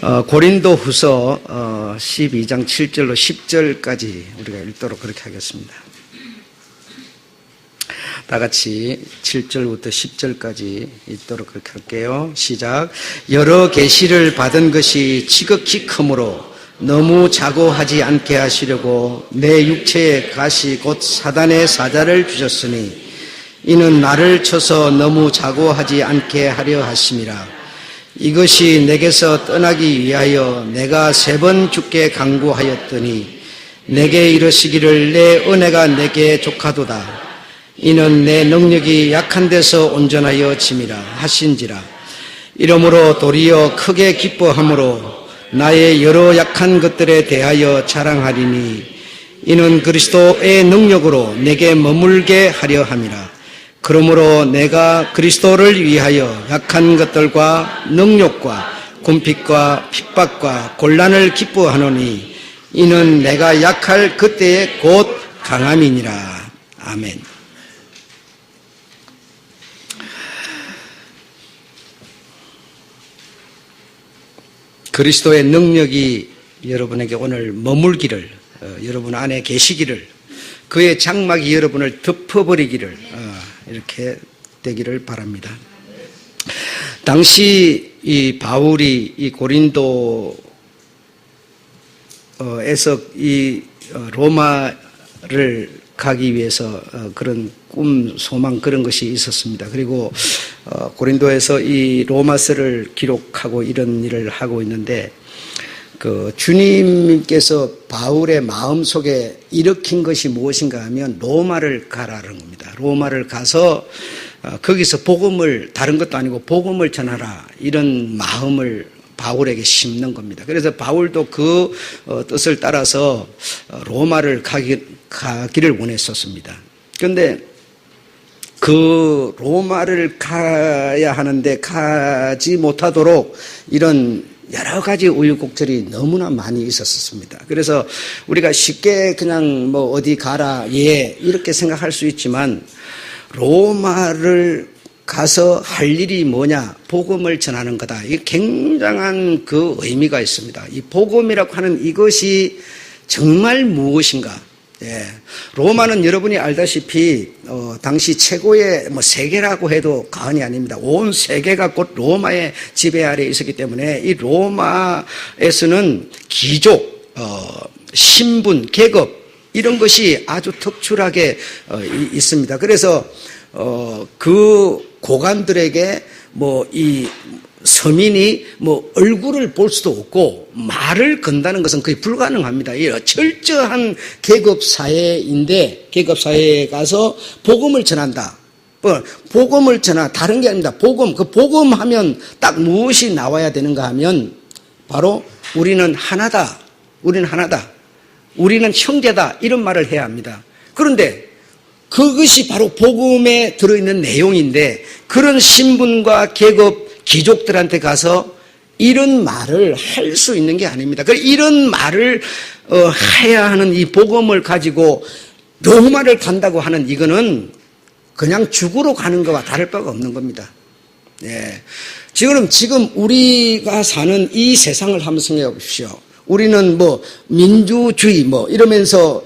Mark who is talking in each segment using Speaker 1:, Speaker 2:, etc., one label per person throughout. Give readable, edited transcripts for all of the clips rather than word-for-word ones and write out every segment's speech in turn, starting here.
Speaker 1: 고린도후서 12장 7절로 10절까지 우리가 읽도록 그렇게 하겠습니다. 다 같이 7절부터 10절까지 읽도록 그렇게 할게요. 시작. 여러 계시를 받은 것이 지극히 크므로 너무 자고하지 않게 하시려고 내 육체의 가시 곧 사단의 사자를 주셨으니 이는 나를 쳐서 너무 자고하지 않게 하려 하심이라. 이것이 내게서 떠나기 위하여 내가 3번 주께 간구하였더니 내게 이르시기를 내 은혜가 내게 족하도다. 이는 내 능력이 약한 데서 온전하여 짐이라 하신지라. 이러므로 도리어 크게 기뻐함으로 나의 여러 약한 것들에 대하여 자랑하리니 이는 그리스도의 능력으로 내게 머물게 하려 함이라. 그러므로 내가 그리스도를 위하여 약한 것들과 능력과 궁핍과 핍박과 곤란을 기뻐하노니 이는 내가 약할 그때에 곧 강함이니라. 아멘. 그리스도의 능력이 여러분에게 오늘 머물기를, 여러분 안에 계시기를, 그의 장막이 여러분을 덮어버리기를 이렇게 되기를 바랍니다. 당시 이 바울이 이 고린도에서 이 로마를 가기 위해서 그런 꿈, 소망 그런 것이 있었습니다. 그리고 고린도에서 이 로마서를 기록하고 이런 일을 하고 있는데 그 주님께서 바울의 마음속에 일으킨 것이 무엇인가 하면 로마를 가라는 겁니다. 로마를 가서 거기서 복음을, 다른 것도 아니고 복음을 전하라, 이런 마음을 바울에게 심는 겁니다. 그래서 바울도 그 뜻을 따라서 로마를 가기를 원했었습니다. 그런데 그 로마를 가야 하는데 가지 못하도록 이런 여러 가지 우여곡절이 너무나 많이 있었습니다. 그래서 우리가 쉽게 그냥 뭐 어디 가라, 예, 이렇게 생각할 수 있지만 로마를 가서 할 일이 뭐냐? 복음을 전하는 거다. 이게 굉장한 그 의미가 있습니다. 이 복음이라고 하는 이것이 정말 무엇인가? 예. 로마는 여러분이 알다시피 당시 최고의 세계라고 해도 과언이 아닙니다. 온 세계가 곧 로마의 지배 아래에 있었기 때문에 이 로마에서는 귀족, 신분, 계급 이런 것이 아주 특출하게 있습니다. 그래서 그 고관들에게 이 서민이 얼굴을 볼 수도 없고 말을 건다는 것은 거의 불가능합니다. 철저한 계급 사회인데 계급 사회에 가서 복음을 전한다. 복음을 전하, 다른 게 아닙니다. 복음, 그 복음 하면 딱 무엇이 나와야 되는가 하면 바로 우리는 하나다. 우리는 하나다. 우리는 형제다. 이런 말을 해야 합니다. 그런데 그것이 바로 복음에 들어있는 내용인데 그런 신분과 계급 귀족들한테 가서 이런 말을 할 수 있는 게 아닙니다. 이런 말을 해야 하는 이 복음을 가지고 로마를 간다고 하는 이거는 그냥 죽으러 가는 것과 다를 바가 없는 겁니다. 예. 지금 우리가 사는 이 세상을 한번 생각해 보십시오. 우리는 민주주의 이러면서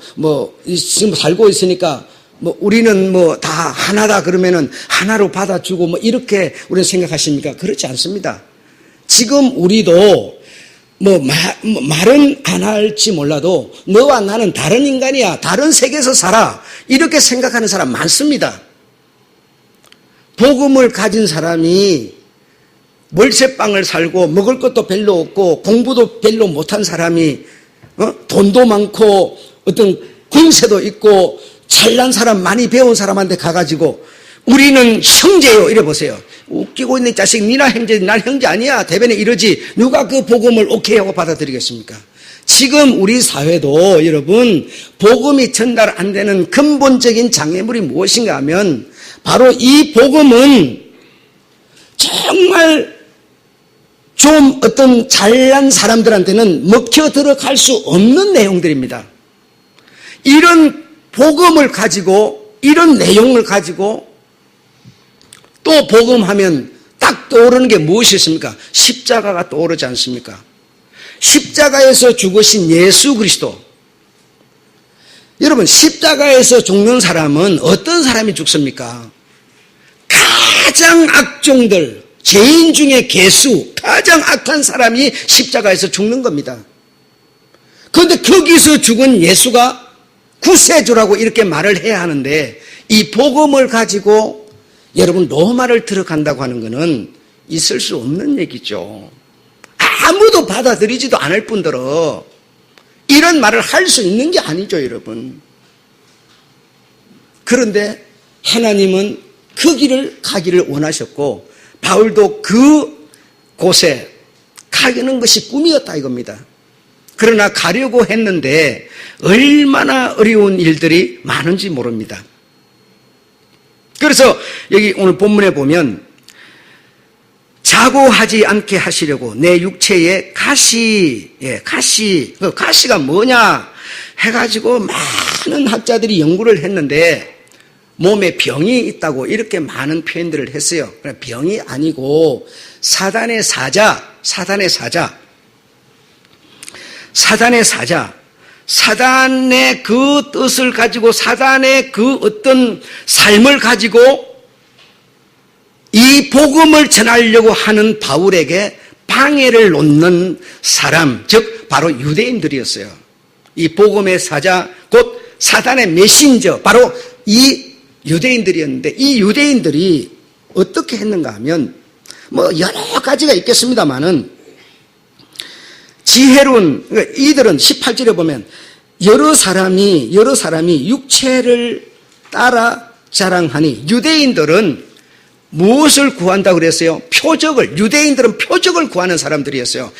Speaker 1: 지금 살고 있으니까 우리는 다 하나다 그러면은 하나로 받아주고 이렇게 우리는 생각하십니까? 그렇지 않습니다. 지금 우리도 말은 안 할지 몰라도 너와 나는 다른 인간이야. 다른 세계에서 살아. 이렇게 생각하는 사람 많습니다. 복음을 가진 사람이 월세방을 살고 먹을 것도 별로 없고 공부도 별로 못한 사람이 돈도 많고 어떤 권세도 있고 잘난 사람, 많이 배운 사람한테 가가지고 우리는 형제요 이래 보세요. 웃기고 있는 자식, 니나 형제, 난 형제 아니야. 대변에 이러지. 누가 그 복음을 오케이 하고 받아들이겠습니까? 지금 우리 사회도 여러분 복음이 전달 안 되는 근본적인 장애물이 무엇인가 하면 바로 이 복음은 정말 좀 어떤 잘난 사람들한테는 먹혀 들어갈 수 없는 내용들입니다. 이런 복음을 가지고 이런 내용을 가지고 또 복음하면 딱 떠오르는 게 무엇이 있습니까? 십자가가 떠오르지 않습니까? 십자가에서 죽으신 예수 그리스도. 여러분, 십자가에서 죽는 사람은 어떤 사람이 죽습니까? 가장 악종들, 죄인 중에 개수, 가장 악한 사람이 십자가에서 죽는 겁니다. 그런데 거기서 죽은 예수가 구세주라고 이렇게 말을 해야 하는데, 이 복음을 가지고 여러분 로마를 들어간다고 하는 것은 있을 수 없는 얘기죠. 아무도 받아들이지도 않을 뿐더러 이런 말을 할 수 있는 게 아니죠, 여러분. 그런데 하나님은 그 길을 가기를 원하셨고, 바울도 그 곳에 가는 것이 꿈이었다 이겁니다. 그러나 가려고 했는데 얼마나 어려운 일들이 많은지 모릅니다. 그래서 여기 오늘 본문에 보면 자고하지 않게 하시려고 내 육체에 가시가 뭐냐 해가지고 많은 학자들이 연구를 했는데 몸에 병이 있다고 이렇게 많은 표현들을 했어요. 병이 아니고 사단의 사자, 사단의 그 뜻을 가지고, 사단의 그 어떤 삶을 가지고 이 복음을 전하려고 하는 바울에게 방해를 놓는 사람, 즉 바로 유대인들이었어요. 이 복음의 사자, 곧 사단의 메신저, 바로 이 유대인들이었는데, 이 유대인들이 어떻게 했는가 하면 뭐 여러 가지가 있겠습니다만은, 지혜로운, 그러니까 이들은 18절에 보면 여러 사람이 육체를 따라 자랑하니, 유대인들은 무엇을 구한다고 그랬어요? 표적을. 유대인들은 표적을 구하는 사람들이었어요.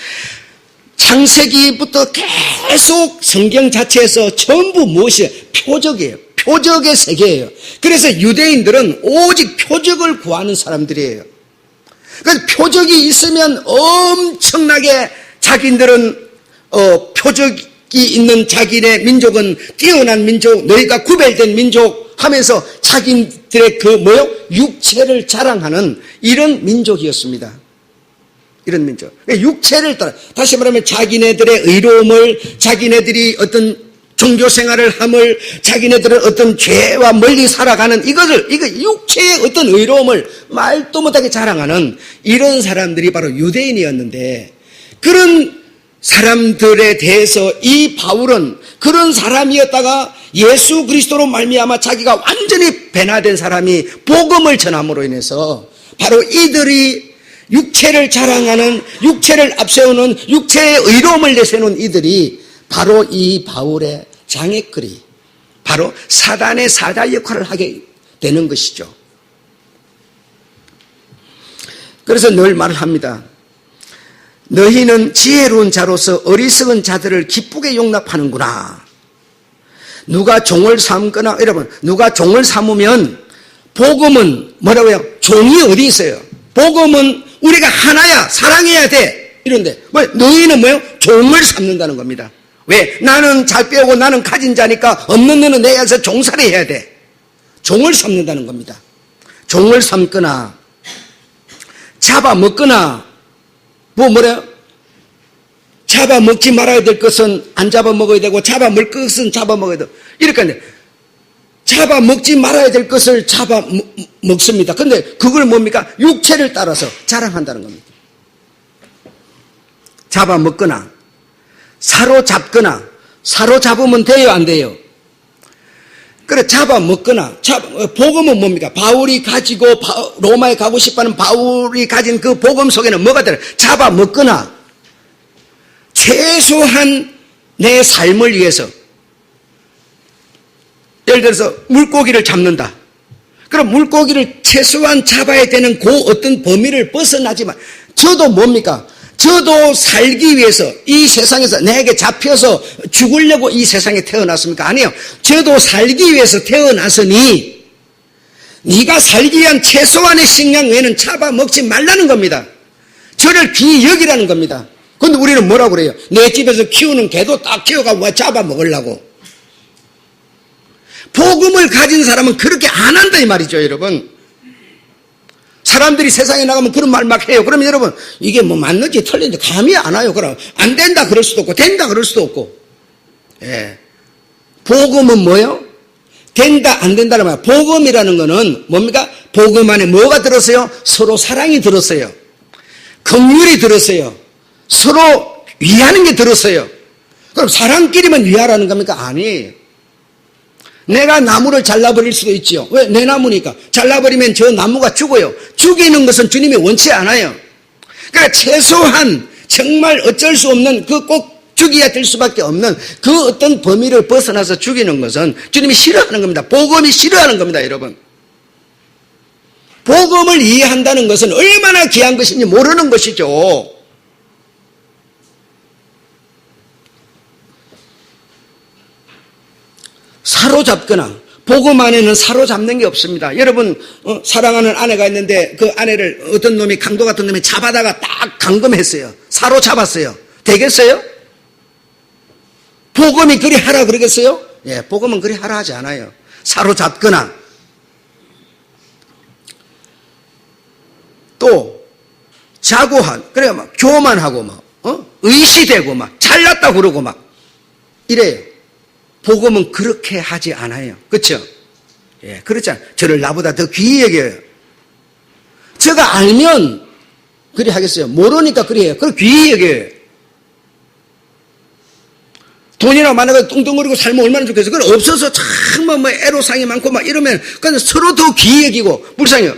Speaker 1: 창세기부터 계속 성경 자체에서 전부 무엇이에요? 표적이에요. 표적의 세계예요. 그래서 유대인들은 오직 표적을 구하는 사람들이에요. 그래서 표적이 있으면 엄청나게 자기들은 표적이 있는 자기네 민족은 뛰어난 민족, 너희가 구별된 민족 하면서 자기들의 육체를 자랑하는 이런 민족이었습니다. 이런 민족. 육체를 따라, 다시 말하면 자기네들의 의로움을, 자기네들이 어떤 종교 생활을 함을, 자기네들은 어떤 죄와 멀리 살아가는 이거 육체의 어떤 의로움을 말도 못하게 자랑하는 이런 사람들이 바로 유대인이었는데, 그런 사람들에 대해서 이 바울은 그런 사람이었다가 예수 그리스도로 말미암아 자기가 완전히 변화된 사람이 복음을 전함으로 인해서 바로 이들이 육체를 자랑하는, 육체를 앞세우는, 육체의 의로움을 내세우는 이들이 바로 이 바울의 장애거리, 바로 사단의 사자 역할을 하게 되는 것이죠. 그래서 늘 말을 합니다. 너희는 지혜로운 자로서 어리석은 자들을 기쁘게 용납하는구나. 누가 종을 삼거나, 여러분, 누가 종을 삼으면 복음은 뭐라고요? 종이 어디 있어요? 복음은 우리가 하나야, 사랑해야 돼. 이런데 너희는 뭐예요? 종을 삼는다는 겁니다. 왜? 나는 잘 배우고 나는 가진 자니까 없는 너는 내 안에서 종살이 해야 돼. 종을 삼는다는 겁니다. 종을 삼거나 잡아먹거나, 뭐래요? 잡아먹지 말아야 될 것은 안 잡아먹어야 되고, 잡아먹을 것은 잡아먹어야 되고, 이렇게 하는데, 잡아먹지 말아야 될 것을 잡아먹습니다. 근데 그걸 뭡니까? 육체를 따라서 자랑한다는 겁니다. 잡아먹거나, 사로잡거나, 사로잡으면 돼요, 안 돼요? 그래, 잡아먹거나, 복음은 뭡니까? 바울이 가지고, 로마에 가고 싶어하는 바울이 가진 그 복음 속에는 뭐가 들어요? 잡아먹거나, 최소한 내 삶을 위해서, 예를 들어서 물고기를 잡는다. 그럼 물고기를 최소한 잡아야 되는 그 어떤 범위를 벗어나지만, 저도 뭡니까? 저도 살기 위해서 이 세상에서 내게 잡혀서 죽으려고 이 세상에 태어났습니까? 아니요. 저도 살기 위해서 태어났으니 네가 살기 위한 최소한의 식량 외에는 잡아먹지 말라는 겁니다. 저를 귀히 여기라는 겁니다. 그런데 우리는 뭐라고 그래요? 내 집에서 키우는 개도 딱 키워가지고 잡아먹으려고. 복음을 가진 사람은 그렇게 안 한다 이 말이죠, 여러분. 사람들이 세상에 나가면 그런 말 막 해요. 그러면 여러분, 이게 뭐 맞는지 틀린지 감이 안 와요. 그럼 안 된다 그럴 수도 없고, 된다 그럴 수도 없고. 예. 복음은 뭐예요? 된다, 안 된다는 말. 복음이라는 거는 뭡니까? 복음 안에 뭐가 들었어요? 서로 사랑이 들었어요. 긍휼이 들었어요. 서로 위하는 게 들었어요. 그럼 사람끼리만 위하라는 겁니까? 아니에요. 내가 나무를 잘라버릴 수도 있지요. 왜? 내 나무니까. 잘라버리면 저 나무가 죽어요. 죽이는 것은 주님이 원치 않아요. 그러니까 최소한 정말 어쩔 수 없는 그 꼭 죽여야 될 수밖에 없는 그 어떤 범위를 벗어나서 죽이는 것은 주님이 싫어하는 겁니다. 복음이 싫어하는 겁니다, 여러분. 복음을 이해한다는 것은 얼마나 귀한 것인지 모르는 것이죠. 사로잡거나, 복음 안에는 사로잡는 게 없습니다. 여러분, 사랑하는 아내가 있는데 그 아내를 어떤 놈이, 강도 같은 놈이 잡아다가 딱 감금했어요. 사로잡았어요. 되겠어요? 복음이 그리 하라 그러겠어요? 예, 복음은 그리 하라 하지 않아요. 사로잡거나, 또 자고한, 그래 막 교만하고 막 의시되고 막 잘났다 그러고 막 이래요. 복음은 그렇게 하지 않아요. 그렇죠? 예, 그렇지 않아요. 저를 나보다 더 귀히 여겨요. 제가 알면 그리 하겠어요. 모르니까 그리 해요. 그걸 귀히 여겨요. 돈이나 많아가 뚱뚱거리고 살면 얼마나 좋겠어요. 그걸 없어서 참 뭐 애로사항이 많고 막 이러면 그냥 서로 더 귀히 여기고 불쌍해요.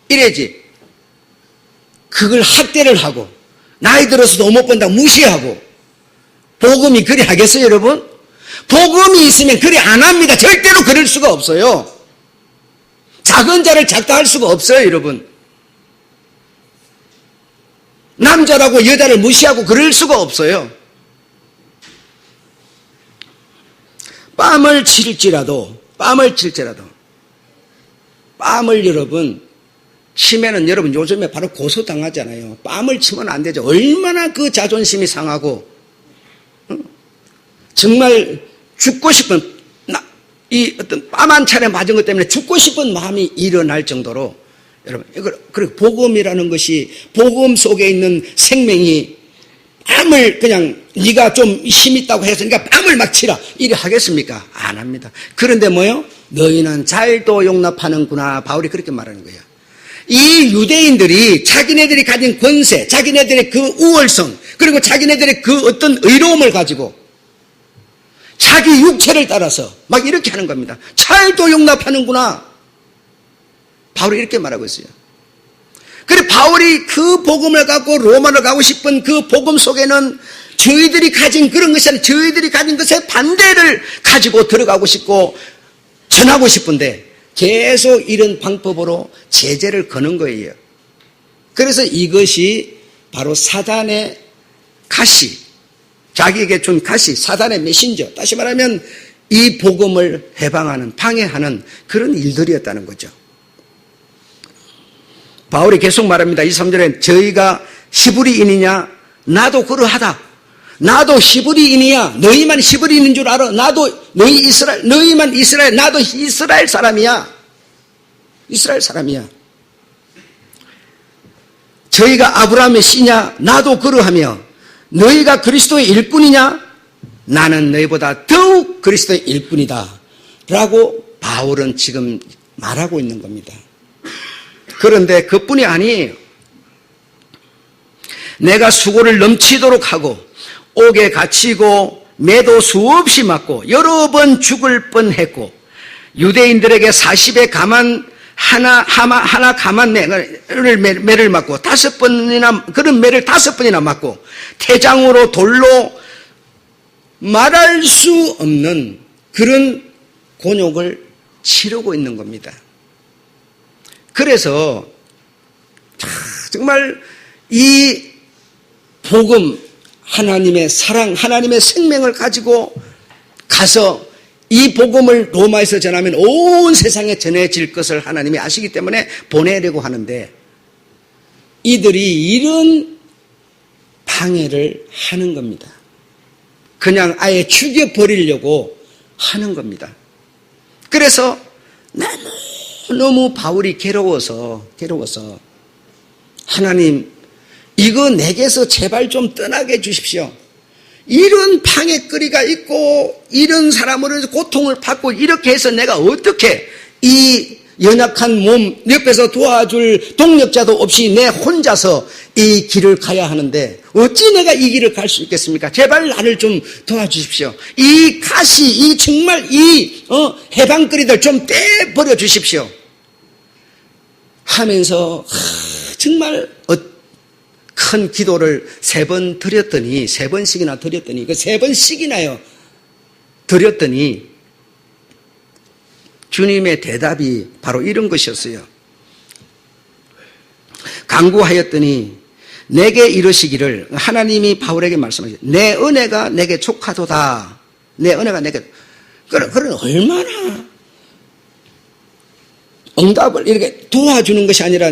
Speaker 1: 이래야지. 그걸 학대를 하고 나이 들어서도 못 본다고 무시하고 복음이 그리 하겠어요, 여러분? 복음이 있으면 그리 안 합니다. 절대로 그럴 수가 없어요. 작은 자를 작다 할 수가 없어요, 여러분. 남자라고 여자를 무시하고 그럴 수가 없어요. 뺨을 칠지라도 뺨을 여러분 치면은 여러분 요즘에 바로 고소당하잖아요. 뺨을 치면 안 되죠. 얼마나 그 자존심이 상하고 정말 죽고 싶은 이 어떤 뺨 한 차례 맞은 것 때문에 죽고 싶은 마음이 일어날 정도로 여러분 그리고 복음이라는 것이 복음 속에 있는 생명이 뺨을 그냥 네가 좀 힘 있다고 해서 그러니까 뺨을 막 치라 이래 하겠습니까? 안 합니다. 그런데 뭐요? 너희는 잘도 용납하는구나. 바울이 그렇게 말하는 거예요. 이 유대인들이 자기네들이 가진 권세, 자기네들의 그 우월성, 그리고 자기네들의 그 어떤 의로움을 가지고 자기 육체를 따라서 막 이렇게 하는 겁니다. 잘도 용납하는구나. 바울이 이렇게 말하고 있어요. 그래 바울이 그 복음을 갖고 로마를 가고 싶은 그 복음 속에는 저희들이 가진 그런 것이 아니라 저희들이 가진 것에 반대를 가지고 들어가고 싶고 전하고 싶은데 계속 이런 방법으로 제재를 거는 거예요. 그래서 이것이 바로 사단의 가시, 자기에게 준 가시, 사단의 메신저, 다시 말하면 이 복음을 해방하는, 방해하는 그런 일들이었다는 거죠. 바울이 계속 말합니다. 23절에 저희가 히브리인이냐? 나도 그러하다. 나도 히브리인이야. 너희만 히브리인인 줄 알아. 나도 너희만 이스라엘, 나도 이스라엘 사람이야. 이스라엘 사람이야. 저희가 아브라함의 씨냐? 나도 그러하며 너희가 그리스도의 일꾼이냐? 나는 너희보다 더욱 그리스도의 일꾼이다. 라고 바울은 지금 말하고 있는 겁니다. 그런데 그뿐이 아니에요. 내가 수고를 넘치도록 하고 옥에 갇히고 매도 수없이 맞고 여러 번 죽을 뻔했고 유대인들에게 40의 가만 하나 가만 매를 맞고 5번이나 그런 매를 5번이나 맞고 태장으로 돌로 말할 수 없는 그런 곤욕을 치르고 있는 겁니다. 그래서 정말 이 복음, 하나님의 사랑, 하나님의 생명을 가지고 가서 이 복음을 로마에서 전하면 온 세상에 전해질 것을 하나님이 아시기 때문에 보내려고 하는데 이들이 이런 방해를 하는 겁니다. 그냥 아예 죽여버리려고 하는 겁니다. 그래서 너무 바울이 괴로워서 하나님, 이거 내게서 제발 좀 떠나게 해주십시오. 이런 방해거리가 있고 이런 사람으로 고통을 받고 이렇게 해서 내가 어떻게 이 연약한 몸 옆에서 도와줄 동력자도 없이 내 혼자서 이 길을 가야 하는데 어찌 내가 이 길을 갈 수 있겠습니까? 제발 나를 좀 도와주십시오. 이 가시, 이 정말 이 해방거리들 좀 떼버려 주십시오 하면서 정말 큰 기도를 3번 드렸더니, 3번씩이나 드렸더니, 그 3번씩이나요 드렸더니 주님의 대답이 바로 이런 것이었어요. 간구하였더니 내게 이르시기를, 하나님이 바울에게 말씀하셨어요. 내 은혜가 내게 족하도다. 내 은혜가 내게. 그런 얼마나 응답을 이렇게 도와주는 것이 아니라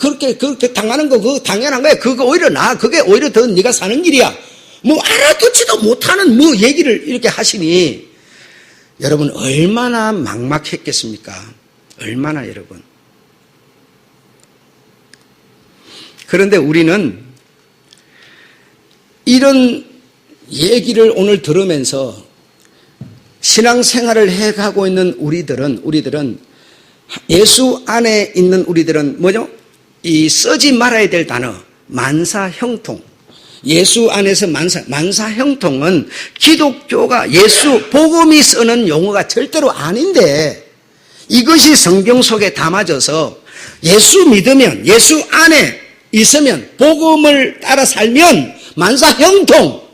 Speaker 1: 그렇게 당하는 거 그거 당연한 거야. 그거 오히려 그게 오히려 더 네가 사는 길이야. 뭐 알아듣지도 못하는 뭐 얘기를 이렇게 하시니 여러분 얼마나 막막했겠습니까? 얼마나 여러분. 그런데 우리는 이런 얘기를 오늘 들으면서 신앙생활을 해가고 있는 우리들은 예수 안에 있는 우리들은 뭐죠? 이 쓰지 말아야 될 단어 만사형통. 예수 안에서 만사형통은 기독교가 예수 복음이 쓰는 용어가 절대로 아닌데 이것이 성경 속에 담아져서 예수 믿으면 예수 안에 있으면 복음을 따라 살면 만사형통.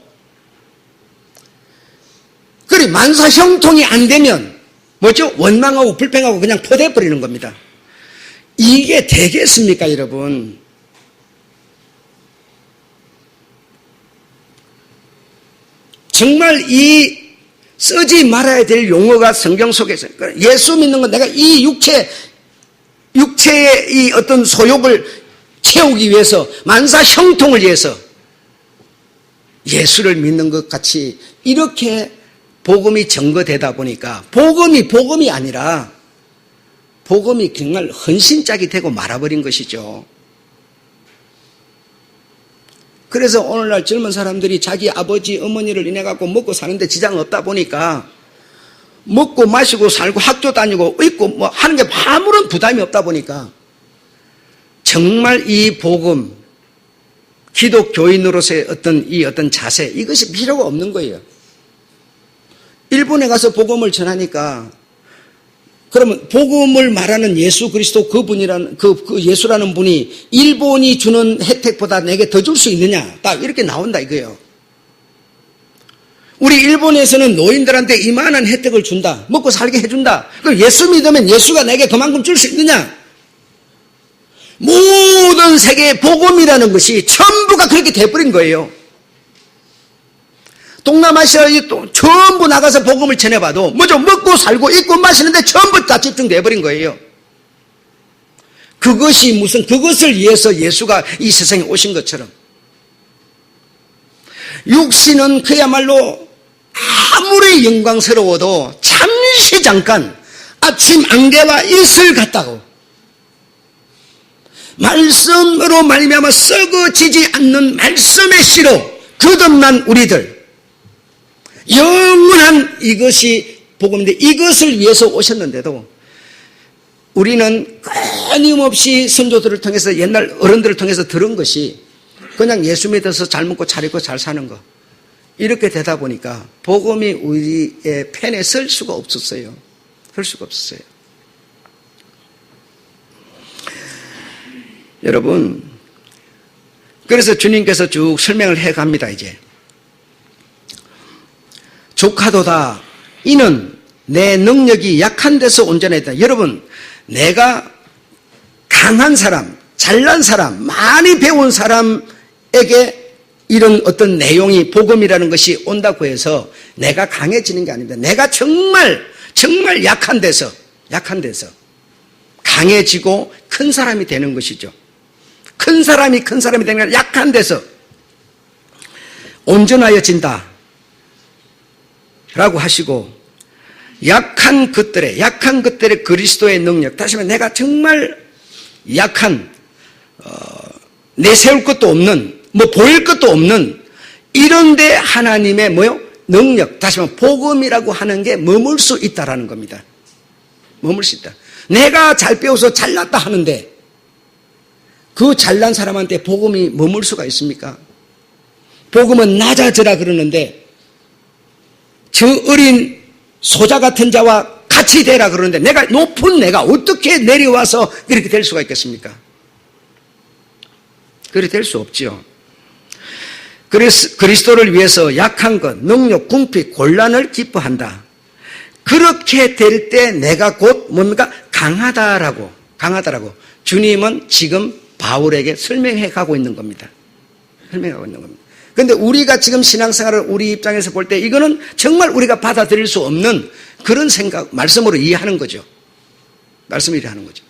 Speaker 1: 그래 만사형통이 안 되면 뭐죠? 원망하고 불평하고 그냥 퍼대버리는 겁니다. 이게 되겠습니까 여러분? 정말 이 쓰지 말아야 될 용어가 성경 속에서 예수 믿는 건 내가 이 육체의 이 어떤 소욕을 채우기 위해서 만사형통을 위해서 예수를 믿는 것 같이 이렇게 복음이 증거되다 보니까 복음이 아니라 복음이 정말 헌신짝이 되고 말아버린 것이죠. 그래서 오늘날 젊은 사람들이 자기 아버지 어머니를 인해 갖고 먹고 사는데 지장 없다 보니까 먹고 마시고 살고 학교 다니고 있고 뭐 하는 게 아무런 부담이 없다 보니까 정말 이 복음 기독교인으로서의 어떤 자세 이것이 필요가 없는 거예요. 일본에 가서 복음을 전하니까 그러면 복음을 말하는 예수 그리스도 그분이라는 그 예수라는 분이 일본이 주는 혜택보다 내게 더 줄 수 있느냐 딱 이렇게 나온다 이거예요. 우리 일본에서는 노인들한테 이만한 혜택을 준다. 먹고 살게 해준다. 그럼 예수 믿으면 예수가 내게 그만큼 줄 수 있느냐? 모든 세계의 복음이라는 것이 전부가 그렇게 돼버린 거예요. 동남아시아에 전부 나가서 복음을 전해봐도 뭐죠? 먹고 살고 입고 마시는데 전부 다 집중돼버린 거예요. 그것을 위해서 예수가 이 세상에 오신 것처럼 육신은 그야말로 아무리 영광스러워도 잠깐 아침 안개와 이슬 같다고 말씀으로 말미암아 썩어지지 않는 말씀의 씨로 거듭난 우리들 영원한 이것이 복음인데 이것을 위해서 오셨는데도 우리는 끊임없이 선조들을 통해서 옛날 어른들을 통해서 들은 것이 그냥 예수 믿어서 잘 먹고 잘 입고 잘 사는 거 이렇게 되다 보니까 복음이 우리의 펜에 쓸 수가 없었어요. 쓸 수가 없었어요. 여러분 그래서 주님께서 쭉 설명을 해갑니다. 이제 족하도다 이는 내 능력이 약한 데서 온전했다. 여러분 내가 강한 사람 잘난 사람 많이 배운 사람에게 이런 어떤 내용이 복음이라는 것이 온다고 해서 내가 강해지는 게 아닙니다. 내가 정말 약한 데서 강해지고 큰 사람이 되는 것이죠. 큰 사람이 되는 게 아니라 약한 데서 온전하여진다 라고 하시고 약한 것들의 그리스도의 능력 다시 말해 내가 정말 약한 내세울 것도 없는, 뭐 보일 것도 없는 이런데 하나님의 뭐요? 능력, 다시 말하면 복음이라고 하는 게 머물 수 있다라는 겁니다. 머물 수 있다. 내가 잘 배워서 잘났다 하는데 그 잘난 사람한테 복음이 머물 수가 있습니까? 복음은 낮아져라 그러는데 저 어린 소자 같은 자와 같이 되라 그러는데 내가 높은 내가 어떻게 내려와서 이렇게 될 수가 있겠습니까? 그렇게 될 수 없지요. 그래서 그리스도를 위해서 약한 것, 능력, 궁핍, 곤란을 기뻐한다. 그렇게 될 때 내가 곧 뭡니까? 강하다라고 주님은 지금 바울에게 설명해 가고 있는 겁니다. 설명하고 있는 겁니다. 그런데 우리가 지금 신앙생활을 우리 입장에서 볼 때 이거는 정말 우리가 받아들일 수 없는 그런 생각, 말씀으로 이해하는 거죠. 말씀으로 이해하는 거죠.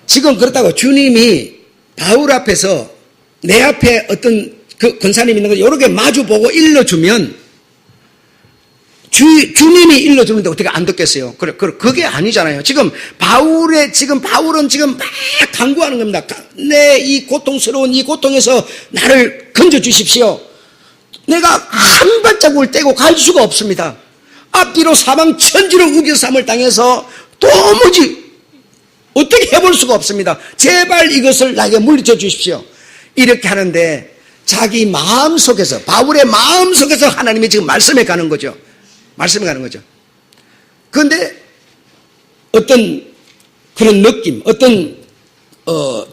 Speaker 1: 지금 그렇다고 주님이 바울 앞에서 내 앞에 어떤 그 권사님 있는 거 이렇게 마주보고 일러주면 주님이 일러주는데 어떻게 안 듣겠어요? 그게 아니잖아요. 지금 바울은 지금 막 간구하는 겁니다. 내 이 고통스러운 이 고통에서 나를 건져주십시오. 내가 한 발자국을 떼고 갈 수가 없습니다. 앞뒤로 사방 천지로 우겨삼을 당해서 도무지 어떻게 해볼 수가 없습니다. 제발 이것을 나에게 물리쳐 주십시오. 이렇게 하는데 자기 마음속에서, 바울의 마음속에서 하나님이 지금 말씀해 가는 거죠. 말씀해 가는 거죠. 그런데 어떤 그런 느낌, 어떤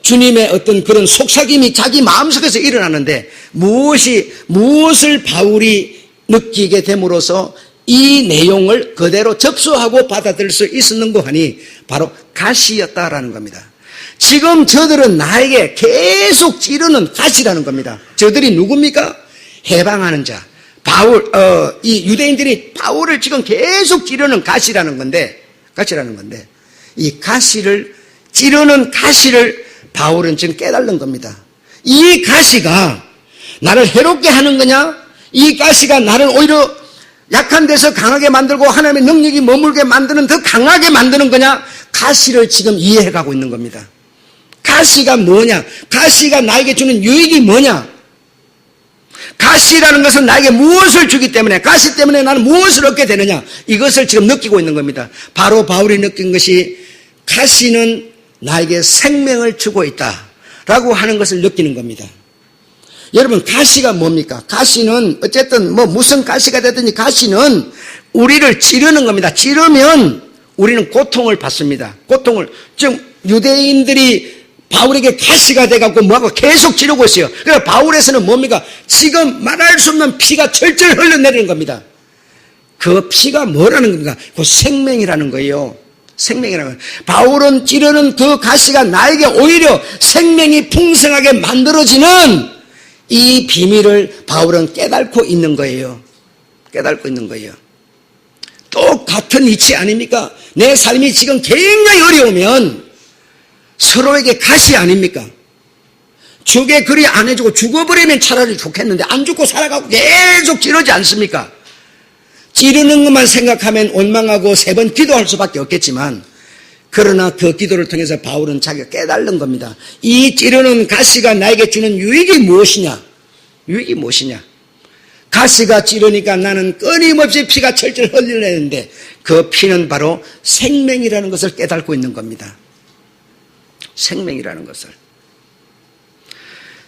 Speaker 1: 주님의 어떤 그런 속삭임이 자기 마음속에서 일어나는데 무엇을 바울이 느끼게 됨으로써 이 내용을 그대로 접수하고 받아들일 수 있었는고 하니 바로 가시였다라는 겁니다. 지금 저들은 나에게 계속 찌르는 가시라는 겁니다. 저들이 누굽니까? 해방하는 자. 이 유대인들이 바울을 지금 계속 찌르는 가시라는 건데, 이 가시를, 찌르는 가시를 바울은 지금 깨달는 겁니다. 이 가시가 나를 해롭게 하는 거냐? 이 가시가 나를 오히려 약한 데서 강하게 만들고 하나님의 능력이 머물게 만드는 더 강하게 만드는 거냐? 가시를 지금 이해해 가고 있는 겁니다. 가시가 뭐냐? 가시가 나에게 주는 유익이 뭐냐? 가시라는 것은 나에게 무엇을 주기 때문에, 가시 때문에 나는 무엇을 얻게 되느냐? 이것을 지금 느끼고 있는 겁니다. 바로 바울이 느낀 것이 가시는 나에게 생명을 주고 있다라고 하는 것을 느끼는 겁니다. 여러분, 가시가 뭡니까? 가시는 어쨌든 무슨 가시가 되든지 가시는 우리를 찌르는 겁니다. 찌르면 우리는 고통을 받습니다. 고통을, 지금 유대인들이 바울에게 가시가 돼갖고 뭐하고 계속 찌르고 있어요. 그래서 바울에서는 뭡니까? 지금 말할 수 없는 피가 철철 흘러내리는 겁니다. 그 피가 뭐라는 겁니까? 그 생명이라는 거예요. 생명이라는 거예요. 바울은 찌르는 그 가시가 나에게 오히려 생명이 풍성하게 만들어지는 이 비밀을 바울은 깨닫고 있는 거예요. 깨닫고 있는 거예요. 똑같은 이치 아닙니까? 내 삶이 지금 굉장히 어려우면 서로에게 가시 아닙니까? 죽에 그리 안 해주고 죽어버리면 차라리 좋겠는데 안 죽고 살아가고 계속 찌르지 않습니까? 찌르는 것만 생각하면 원망하고 3번 기도할 수밖에 없겠지만, 그러나 그 기도를 통해서 바울은 자기가 깨달는 겁니다. 이 찌르는 가시가 나에게 주는 유익이 무엇이냐? 유익이 무엇이냐? 가시가 찌르니까 나는 끊임없이 피가 철철 흘리려는데 그 피는 바로 생명이라는 것을 깨닫고 있는 겁니다. 생명이라는 것을.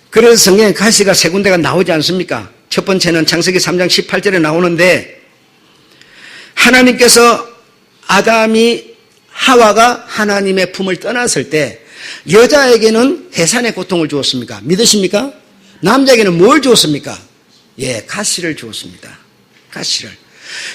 Speaker 1: 그래서 성경에 가시가 3군데가 나오지 않습니까? 첫 번째는 창세기 3장 18절에 나오는데, 하나님께서 아담이 하와가 하나님의 품을 떠났을 때 여자에게는 해산의 고통을 주었습니까? 믿으십니까? 남자에게는 뭘 주었습니까? 예, 가시를 주었습니다. 가시를.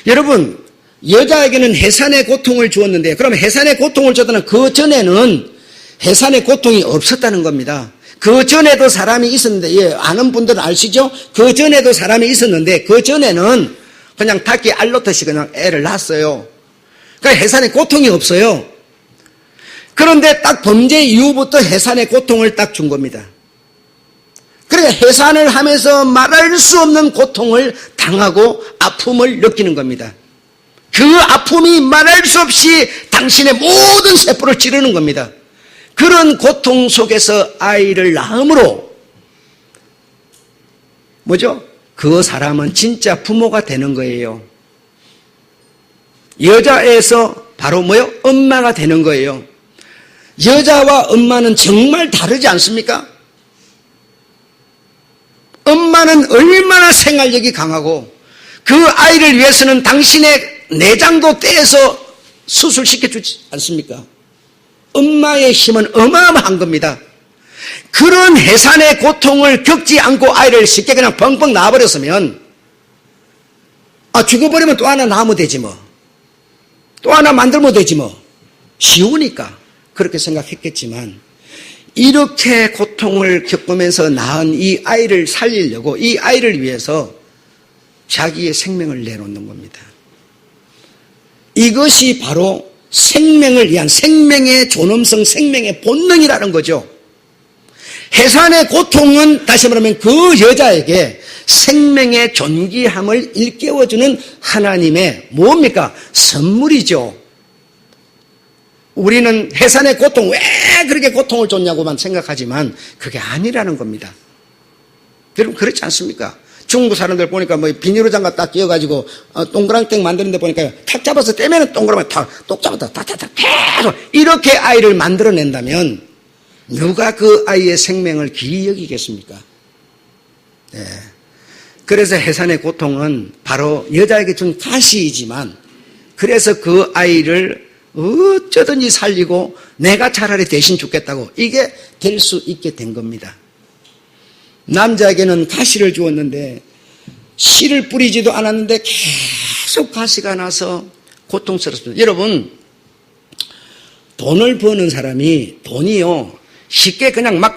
Speaker 1: 여러분, 여자에게는 해산의 고통을 주었는데, 그러면 해산의 고통을 줬다는 그 전에는 해산의 고통이 없었다는 겁니다. 그 전에도 사람이 있었는데, 예, 아는 분들은 아시죠? 그 전에도 사람이 있었는데, 그 전에는 그냥 닭이 알 놓듯이 그냥 애를 낳았어요. 그러니까 해산의 고통이 없어요. 그런데 딱 범죄 이후부터 해산의 고통을 딱 준 겁니다. 그러니까 해산을 하면서 말할 수 없는 고통을 당하고 아픔을 느끼는 겁니다. 그 아픔이 말할 수 없이 당신의 모든 세포를 찌르는 겁니다. 그런 고통 속에서 아이를 낳음으로 뭐죠? 그 사람은 진짜 부모가 되는 거예요. 여자에서 바로 뭐요? 엄마가 되는 거예요. 여자와 엄마는 정말 다르지 않습니까? 엄마는 얼마나 생활력이 강하고 그 아이를 위해서는 당신의 내장도 떼서 수술시켜주지 않습니까? 엄마의 힘은 어마어마한 겁니다. 그런 해산의 고통을 겪지 않고 아이를 쉽게 그냥 펑펑 낳아버렸으면 죽어버리면 또 하나 낳으면 되지 뭐. 또 하나 만들면 되지 뭐. 쉬우니까 그렇게 생각했겠지만 이렇게 고통을 겪으면서 낳은 이 아이를 살리려고 이 아이를 위해서 자기의 생명을 내놓는 겁니다. 이것이 바로 생명을 위한 생명의 존엄성, 생명의 본능이라는 거죠. 해산의 고통은 다시 말하면 그 여자에게 생명의 존귀함을 일깨워주는 하나님의 뭡니까? 선물이죠. 우리는 해산의 고통, 왜 그렇게 고통을 줬냐고만 생각하지만 그게 아니라는 겁니다. 여러분 그렇지 않습니까? 중국 사람들 보니까 뭐 비닐로 장갑 딱 끼워가지고 동그랑땡 만드는데 보니까 탁 잡아서 떼면은 동그랗게 똑 잡았다 탁탁탁 계속 이렇게 아이를 만들어낸다면 누가 그 아이의 생명을 귀히 여기겠습니까? 네. 그래서 해산의 고통은 바로 여자에게 준 가시이지만 그래서 그 아이를 어쩌든지 살리고 내가 차라리 대신 죽겠다고 이게 될 수 있게 된 겁니다. 남자에게는 가시를 주었는데 씨를 뿌리지도 않았는데 계속 가시가 나서 고통스럽습니다. 여러분 돈을 버는 사람이 돈이요 쉽게 그냥 막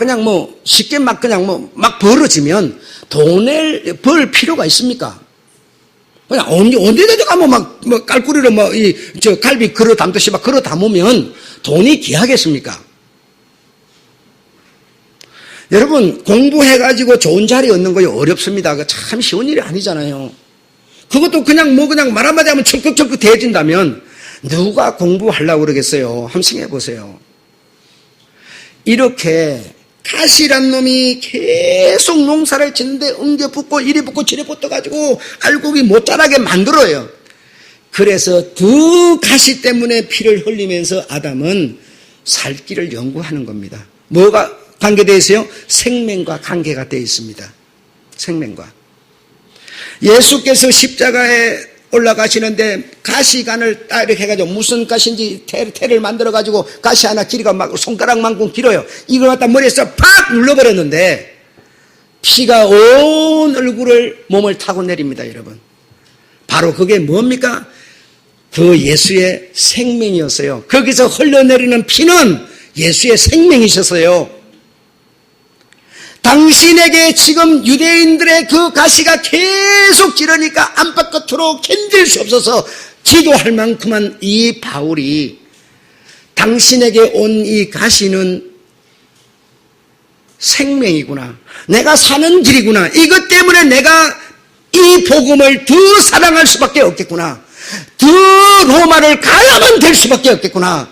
Speaker 1: 벌어지면 돈을 벌 필요가 있습니까? 그냥 언제든지 가면 깔꾸리로 갈비 걸어 담듯이 막 걸어 담으면 돈이 귀하겠습니까? 여러분 공부해가지고 좋은 자리 얻는 거요 어렵습니다. 그거 참 쉬운 일이 아니잖아요. 그것도 그냥 말 한마디 하면 철컥철컥 대해진다면 누가 공부하려고 그러겠어요? 한번 생각해 보세요. 이렇게 가시란 놈이 계속 농사를 짓는데 엉겨 붙고 이리 붙고 저리 붙어가지고 알곡이 못 자라게 만들어요. 그래서 그 가시 때문에 피를 흘리면서 아담은 살 길을 연구하는 겁니다. 뭐가 관계되어 있어요? 생명과 관계가 되어 있습니다. 생명과. 예수께서 십자가에 올라가시는데 가시관을 딱 이렇게 해가지고 무슨 가시인지 테를 만들어가지고 가시 하나 길이가 막 손가락만큼 길어요. 이걸 갖다 머리에서 팍 눌러버렸는데 피가 온 얼굴을 몸을 타고 내립니다. 여러분 바로 그게 뭡니까? 그 예수의 생명이었어요. 거기서 흘러내리는 피는 예수의 생명이셨어요. 당신에게 지금 유대인들의 그 가시가 계속 지르니까 안팎 끝으로 견딜 수 없어서 기도할 만큼만 이 바울이 당신에게 온 이 가시는 생명이구나. 내가 사는 길이구나. 이것 때문에 내가 이 복음을 더 사랑할 수밖에 없겠구나. 더 로마를 가야만 될 수밖에 없겠구나.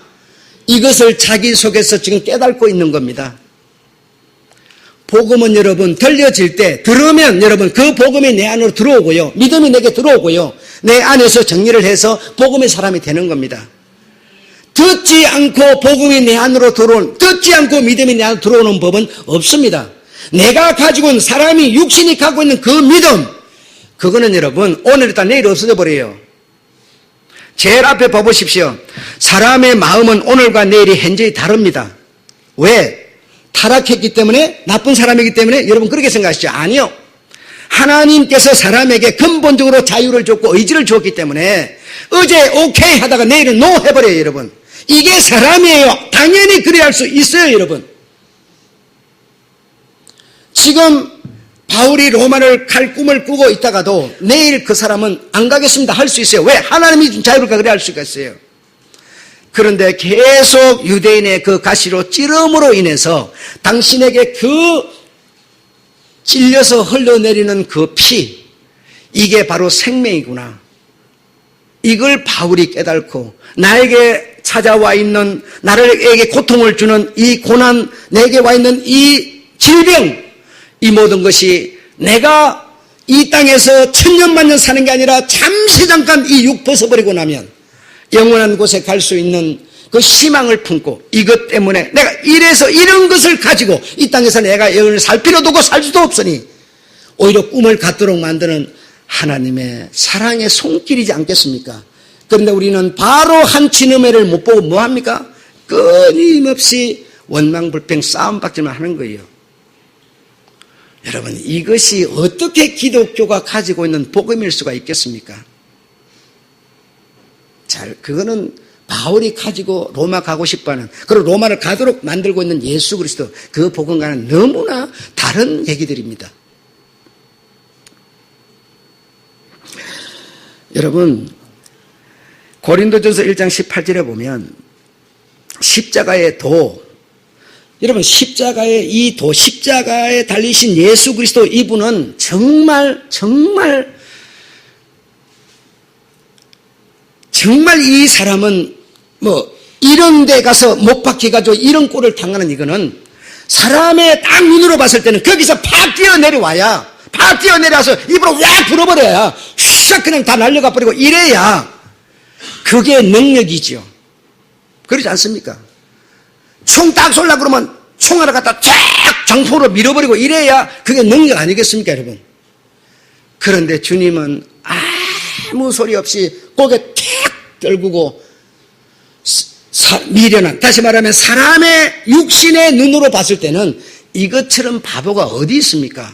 Speaker 1: 이것을 자기 속에서 지금 깨닫고 있는 겁니다. 복음은 여러분 들려질 때 들으면 여러분 그 복음이 내 안으로 들어오고요. 믿음이 내게 들어오고요. 내 안에서 정리를 해서 복음의 사람이 되는 겁니다. 듣지 않고 복음이 내 안으로 듣지 않고 믿음이 내 안으로 들어오는 법은 없습니다. 내가 가지고 있는 사람이 육신이 갖고 있는 그 믿음 그거는 여러분 오늘 있다 내일 없어져 버려요. 제일 앞에 봐보십시오. 사람의 마음은 오늘과 내일이 현저히 다릅니다. 왜? 타락했기 때문에 나쁜 사람이기 때문에 여러분 그렇게 생각하시죠? 아니요. 하나님께서 사람에게 근본적으로 자유를 줬고 의지를 줬기 때문에 어제 오케이 하다가 내일은 노 해버려요. 여러분 이게 사람이에요. 당연히 그래야 할 수 있어요. 여러분 지금 바울이 로마를 갈 꿈을 꾸고 있다가도 내일 그 사람은 안 가겠습니다 할 수 있어요. 왜? 하나님이 준 자유를 그래 할 수가 있어요. 그런데 계속 유대인의 그 가시로 찌름으로 인해서 당신에게 그 찔려서 흘러내리는 그 피 이게 바로 생명이구나. 이걸 바울이 깨닫고 나에게 찾아와 있는, 나에게 고통을 주는 이 고난, 내게 와 있는 이 질병, 이 모든 것이 내가 이 땅에서 천년만년 사는 게 아니라 잠시 잠깐 이 육 벗어버리고 나면 영원한 곳에 갈 수 있는 그 희망을 품고, 이것 때문에 내가 이래서 이런 것을 가지고 이 땅에서 내가 영원히 살 필요도 없고 살 수도 없으니 오히려 꿈을 갖도록 만드는 하나님의 사랑의 손길이지 않겠습니까? 그런데 우리는 바로 한 치누메를 못 보고 뭐합니까? 끊임없이 원망불평 싸움박질만 하는 거예요. 여러분, 이것이 어떻게 기독교가 가지고 있는 복음일 수가 있겠습니까? 그거는 바울이 가지고 로마 가고 싶어하는, 그리고 로마를 가도록 만들고 있는 예수 그리스도, 그 복음과는 너무나 다른 얘기들입니다. 여러분, 고린도전서 1장 18절에 보면 십자가의 도, 여러분 십자가의 이 도, 십자가에 달리신 예수 그리스도, 이분은 정말 이 사람은 이런 데 가서 못 박혀가지고 이런 꼴을 당하는, 이거는 사람의 딱 눈으로 봤을 때는 거기서 팍 뛰어내려와야, 팍 뛰어내려와서 입으로 와 불어버려야 샥 그냥 다 날려가 버리고 이래야 그게 능력이죠. 그렇지 않습니까? 총 딱 쏠라 그러면 총 하나 갖다 쫙 장포로 밀어버리고 이래야 그게 능력 아니겠습니까, 여러분? 그런데 주님은 아무 소리 없이 고개 탁 떨구고 미련한, 다시 말하면 사람의 육신의 눈으로 봤을 때는 이것처럼 바보가 어디 있습니까?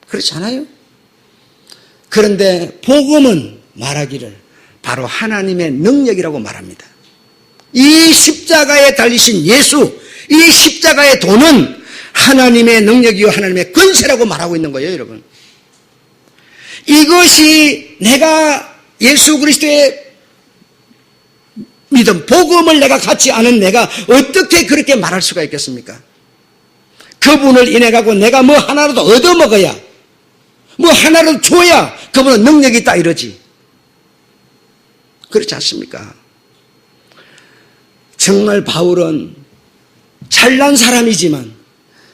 Speaker 1: 그렇지 않아요? 그런데 복음은 말하기를 바로 하나님의 능력이라고 말합니다. 이 십자가에 달리신 예수, 이 십자가의 도는 하나님의 능력이요 하나님의 권세라고 말하고 있는 거예요, 여러분. 이것이 내가 예수 그리스도의 믿음, 복음을 내가 갖지 않은 내가 어떻게 그렇게 말할 수가 있겠습니까? 그분을 인해 가고 내가 뭐 하나라도 얻어먹어야, 뭐 하나라도 줘야 그분은 능력이 있다 이러지. 그렇지 않습니까? 정말 바울은 잘난 사람이지만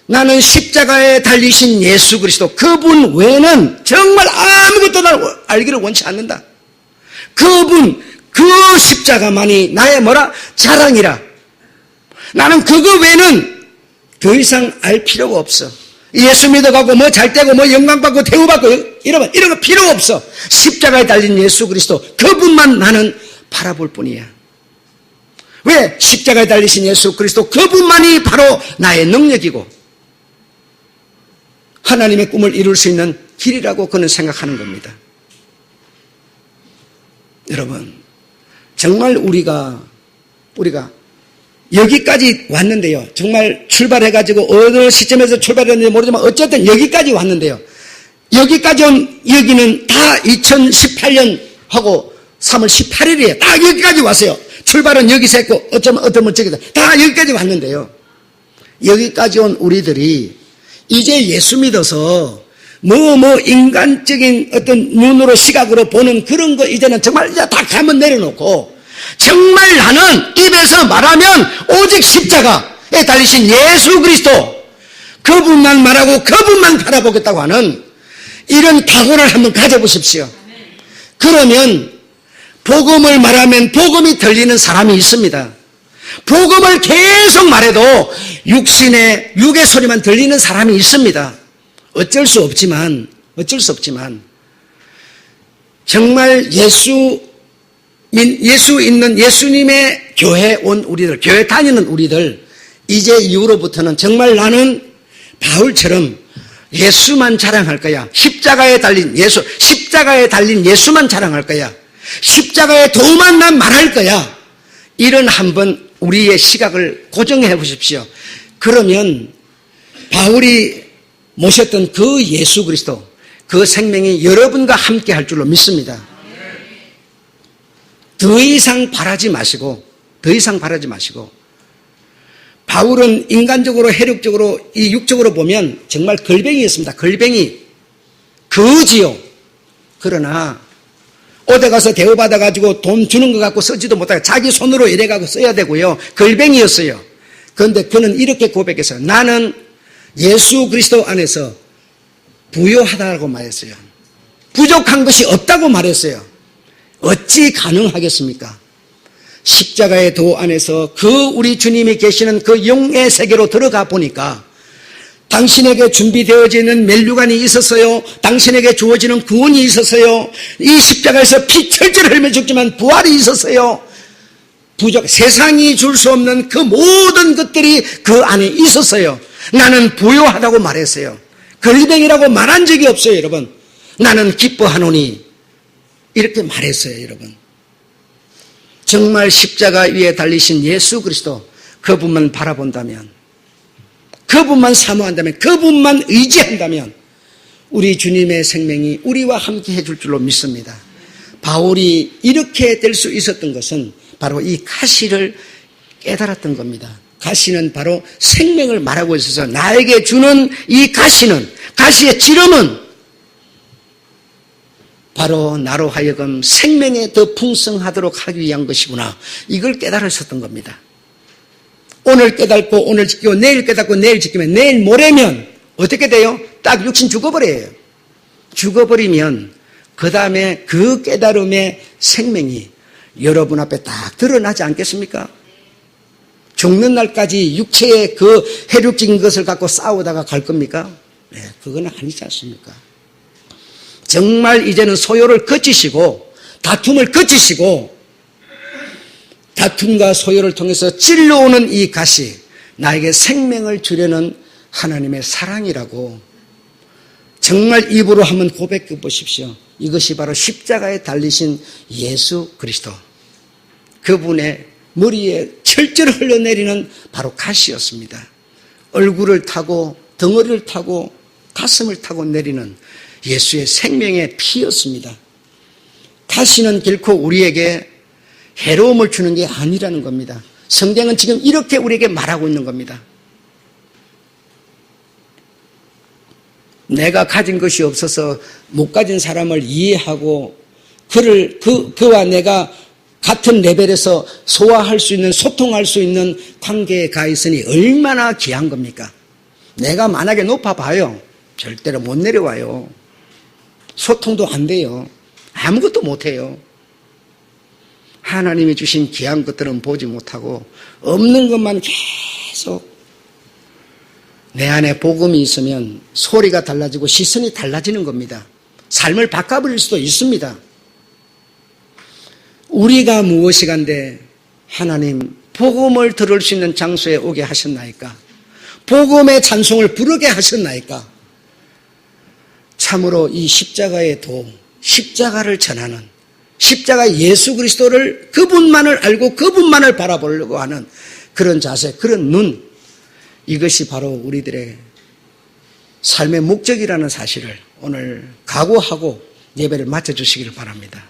Speaker 1: 나는 십자가에 달리신 예수 그리스도, 그분 외에는 정말 아무것도 날 알기를 원치 않는다. 그분, 그 십자가만이 나의 자랑이라. 나는 그거 외에는 더 이상 알 필요가 없어. 예수 믿어가고 뭐 잘되고 뭐 영광받고 대우받고 이런 거 필요 없어. 십자가에 달린 예수 그리스도, 그분만 나는 바라볼 뿐이야. 왜? 십자가에 달리신 예수 그리스도, 그분만이 바로 나의 능력이고 하나님의 꿈을 이룰 수 있는 길이라고 그는 생각하는 겁니다. 여러분, 정말 우리가 여기까지 왔는데요. 정말 출발해가지고 어느 시점에서 출발했는지 모르지만 어쨌든 여기까지 왔는데요. 여기까지 온 여기는 다 2018년 하고 3월 18일이에요. 딱 여기까지 왔어요. 출발은 여기서 했고 어쩌면 저기다. 다 여기까지 왔는데요. 여기까지 온 우리들이 이제 예수 믿어서 인간적인 어떤 눈으로 시각으로 보는 그런 거 이제는 정말 이제 다 가면 내려놓고 정말 나는 입에서 말하면 오직 십자가에 달리신 예수 그리스도, 그분만 말하고 그분만 바라보겠다고 하는 이런 각오를 한번 가져보십시오. 그러면 복음을 말하면 복음이 들리는 사람이 있습니다. 복음을 계속 말해도 육의 소리만 들리는 사람이 있습니다. 어쩔 수 없지만 정말 예수 있는 예수님의 교회 온 우리들, 교회 다니는 우리들, 이제 이후로부터는 정말 나는 바울처럼 예수만 자랑할 거야. 십자가에 달린 예수만 자랑할 거야. 십자가의 도만 난 말할 거야. 이런 한번 우리의 시각을 고정해 보십시오. 그러면 바울이 모셨던 그 예수 그리스도, 그 생명이 여러분과 함께 할 줄로 믿습니다. 더 이상 바라지 마시고 바울은 인간적으로, 혈육적으로, 이 육적으로 보면 정말 걸뱅이였습니다. 걸뱅이, 거지요. 그러나 어디 가서 대우받아가지고 돈 주는 것 갖고 쓰지도 못하고 자기 손으로 이래가고 써야 되고요. 걸뱅이였어요. 그런데 그는 이렇게 고백했어요. 나는 예수 그리스도 안에서 부요하다고 말했어요. 부족한 것이 없다고 말했어요. 어찌 가능하겠습니까? 십자가의 도 안에서 그 우리 주님이 계시는 그 영의 세계로 들어가 보니까 당신에게 준비되어지는 면류관이 있었어요. 당신에게 주어지는 구원이 있었어요. 이 십자가에서 피 철저히 흘려 죽지만 부활이 있었어요. 세상이 줄 수 없는 그 모든 것들이 그 안에 있었어요. 나는 부요하다고 말했어요. 걸뱅이라고 말한 적이 없어요, 여러분. 나는 기뻐하노니 이렇게 말했어요, 여러분. 정말 십자가 위에 달리신 예수 그리스도 그분만 바라본다면, 그분만 사모한다면, 그분만 의지한다면 우리 주님의 생명이 우리와 함께 해줄 줄로 믿습니다. 바울이 이렇게 될 수 있었던 것은 바로 이 가시를 깨달았던 겁니다. 가시는 바로 생명을 말하고 있어서 나에게 주는 이 가시는, 가시의 지름은 바로 나로 하여금 생명에 더 풍성하도록 하기 위한 것이구나. 이걸 깨달았었던 겁니다. 오늘 깨닫고 오늘 지키고 내일 깨닫고 내일 지키면 내일 모레면 어떻게 돼요? 딱 육신 죽어버려요. 죽어버리면 그 다음에 그 깨달음의 생명이 여러분 앞에 딱 드러나지 않겠습니까? 죽는 날까지 육체의 그 해륙적인 것을 갖고 싸우다가 갈 겁니까? 네, 그건 아니지 않습니까? 정말 이제는 소요를 거치시고 다툼을 거치시고 다툼과 소요를 통해서 찔러오는 이 가시, 나에게 생명을 주려는 하나님의 사랑이라고 정말 입으로 한번 고백해 보십시오. 이것이 바로 십자가에 달리신 예수 그리스도, 그분의 머리에 철저히 흘러내리는 바로 가시였습니다. 얼굴을 타고 덩어리를 타고 가슴을 타고 내리는 예수의 생명의 피였습니다. 가시는 결코 우리에게 해로움을 주는 게 아니라는 겁니다. 성경은 지금 이렇게 우리에게 말하고 있는 겁니다. 내가 가진 것이 없어서 못 가진 사람을 이해하고 그와 내가 같은 레벨에서 소화할 수 있는, 소통할 수 있는 관계에 가 있으니 얼마나 귀한 겁니까? 내가 만약에 높아봐요. 절대로 못 내려와요. 소통도 안 돼요. 아무것도 못해요. 하나님이 주신 귀한 것들은 보지 못하고 없는 것만 계속, 내 안에 복음이 있으면 소리가 달라지고 시선이 달라지는 겁니다. 삶을 바꿔버릴 수도 있습니다. 우리가 무엇이간데 하나님 복음을 들을 수 있는 장소에 오게 하셨나이까? 복음의 찬송을 부르게 하셨나이까? 참으로 이 십자가의 도, 십자가를 전하는, 십자가 예수 그리스도를 그분만을 알고 그분만을 바라보려고 하는 그런 자세, 그런 눈, 이것이 바로 우리들의 삶의 목적이라는 사실을 오늘 각오하고 예배를 마쳐주시기를 바랍니다.